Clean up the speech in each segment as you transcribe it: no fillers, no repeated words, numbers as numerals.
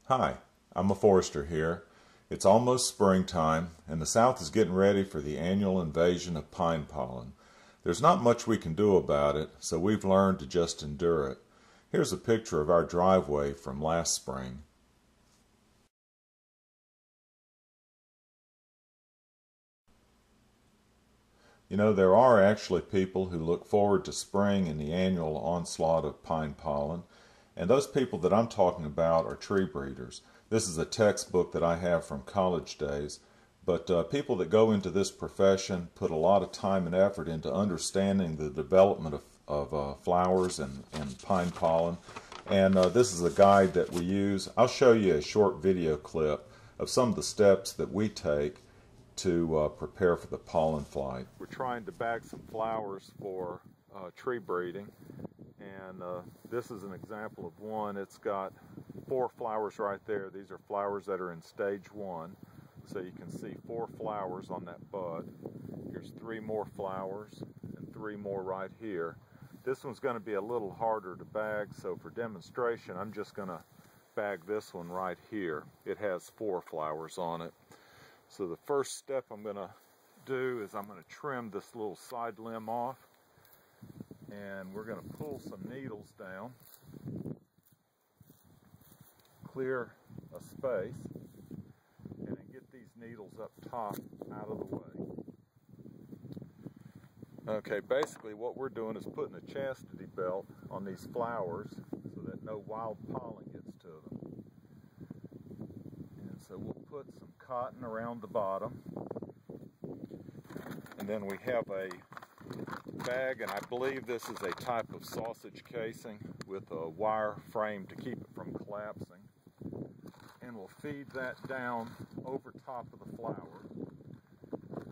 Hi, I'm a forester here. It's almost springtime, and the South is getting ready for the annual invasion of pine pollen. There's not much we can do about it, so we've learned to just endure it. Here's a picture of our driveway from last spring. You know, there are actually people who look forward to spring and the annual onslaught of pine pollen, and those people that I'm talking about are tree breeders. This is a textbook that I have from college days, but people that go into this profession put a lot of time and effort into understanding the development of flowers and pine pollen, and this is a guide that we use. I'll show you a short video clip of some of the steps that we take to prepare for the pollen flight. We're trying to bag some flowers for tree breeding, and this is an example of one. It's got 4 flowers right there. These are flowers that are in stage 1, so you can see 4 flowers on that bud. Here's 3 more flowers and 3 more right here. This one's going to be a little harder to bag, so for demonstration I'm just going to bag this one right here. It has 4 flowers on it. So the first step I'm going to do is I'm going to trim this little side limb off, and we're going to pull some needles down, clear a space, and then get these needles up top out of the way. Okay, basically what we're doing is putting a chastity belt on these flowers so that no wild pollen gets to them. So we'll put some cotton around the bottom, and then we have a bag, and I believe this is a type of sausage casing with a wire frame to keep it from collapsing, and we'll feed that down over top of the flower,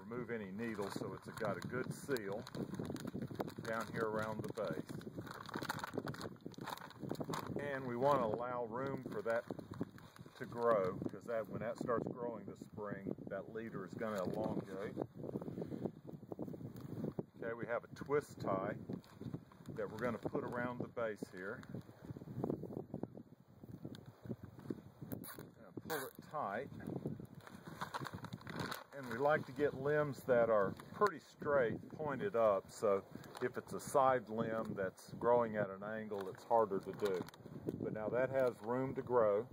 remove any needles so it's got a good seal down here around the base. And we want to allow room for that to grow, because when that starts growing this spring, that leader is going to elongate. Okay, we have a twist tie that we're going to put around the base here. Pull it tight, and we like to get limbs that are pretty straight, pointed up, so if it's a side limb that's growing at an angle, it's harder to do. But now that has room to grow.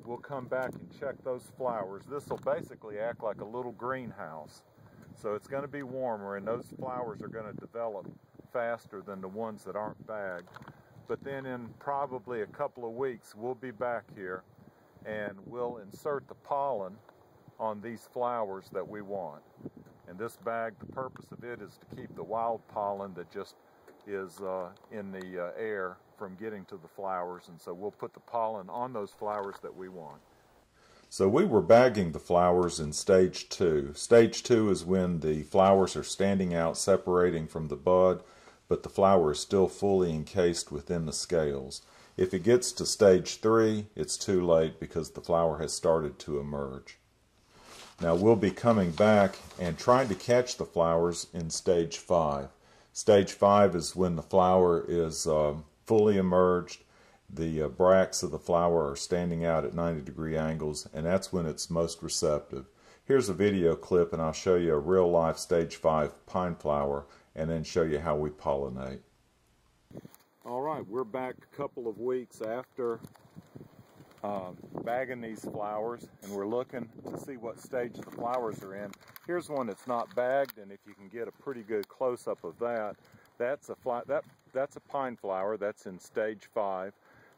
We'll come back and check those flowers. This will basically act like a little greenhouse. So it's going to be warmer, and those flowers are going to develop faster than the ones that aren't bagged. But then in probably a couple of weeks, we'll be back here and we'll insert the pollen on these flowers that we want. And this bag, the purpose of it is to keep the wild pollen that just is in the air from getting to the flowers, and so we'll put the pollen on those flowers that we want. So we were bagging the flowers in stage 2. Stage 2 is when the flowers are standing out, separating from the bud, but the flower is still fully encased within the scales. If it gets to stage 3, it's too late because the flower has started to emerge. Now we'll be coming back and trying to catch the flowers in stage 5. Stage 5 is when the flower is fully emerged, the bracts of the flower are standing out at 90-degree angles, and that's when it's most receptive. Here's a video clip, and I'll show you a real-life stage 5 pine flower, and then show you how we pollinate. Alright, we're back a couple of weeks after bagging these flowers, and we're looking to see what stage the flowers are in. Here's one that's not bagged, and if you can get a pretty good close-up of that, that's a pine flower that's in stage 5.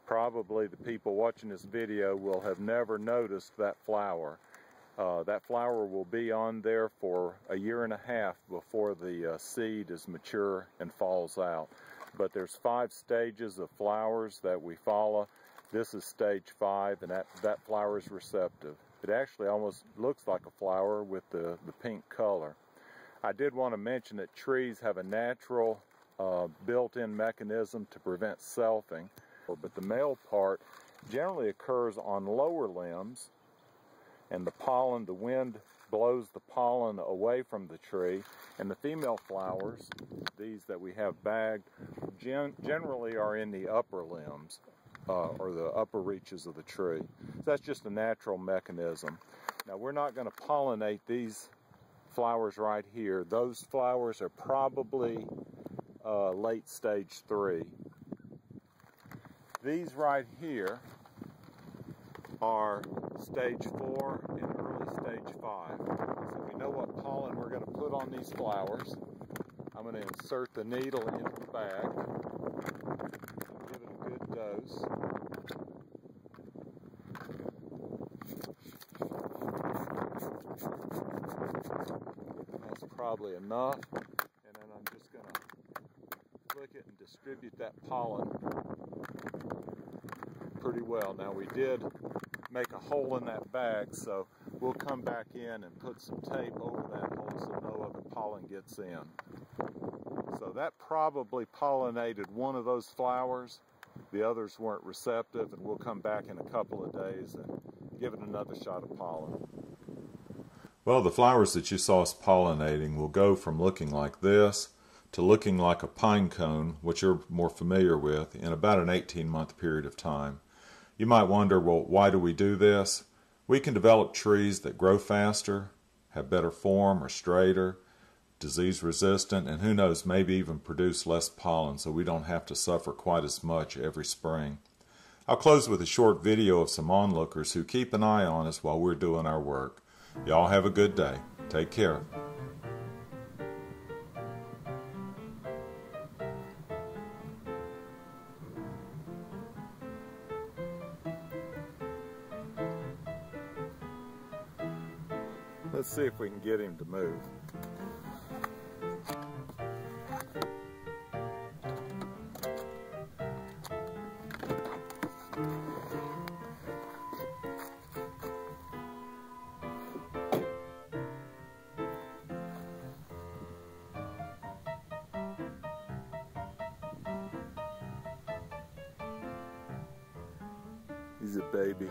Probably the people watching this video will have never noticed that flower. That flower will be on there for a year and a half before the seed is mature and falls out. But there's 5 stages of flowers that we follow. This is stage 5, and that flower is receptive. It actually almost looks like a flower with the pink color. I did want to mention that trees have a natural built-in mechanism to prevent selfing, but the male part generally occurs on lower limbs, and the wind blows the pollen away from the tree, and the female flowers, these that we have bagged, generally are in the upper limbs. or the upper reaches of the tree. So that's just a natural mechanism. Now we're not going to pollinate these flowers right here. Those flowers are probably late stage 3. These right here are stage 4 and early stage 5. So we know what pollen we're going to put on these flowers. I'm going to insert the needle into the bag, give it a good dose. That's probably enough, and then I'm just going to flick it and distribute that pollen pretty well. Now we did make a hole in that bag, so we'll come back in and put some tape over that hole so no other pollen gets in. So that probably pollinated one of those flowers. The others weren't receptive, and we'll come back in a couple of days and give it another shot of pollen. Well, the flowers that you saw us pollinating will go from looking like this to looking like a pine cone, which you're more familiar with, in about an 18-month period of time. You might wonder, well, why do we do this? We can develop trees that grow faster, have better form, or straighter, disease resistant, and who knows, maybe even produce less pollen so we don't have to suffer quite as much every spring. I'll close with a short video of some onlookers who keep an eye on us while we're doing our work. Y'all have a good day. Take care. Let's see if we can get him to move. He's a baby.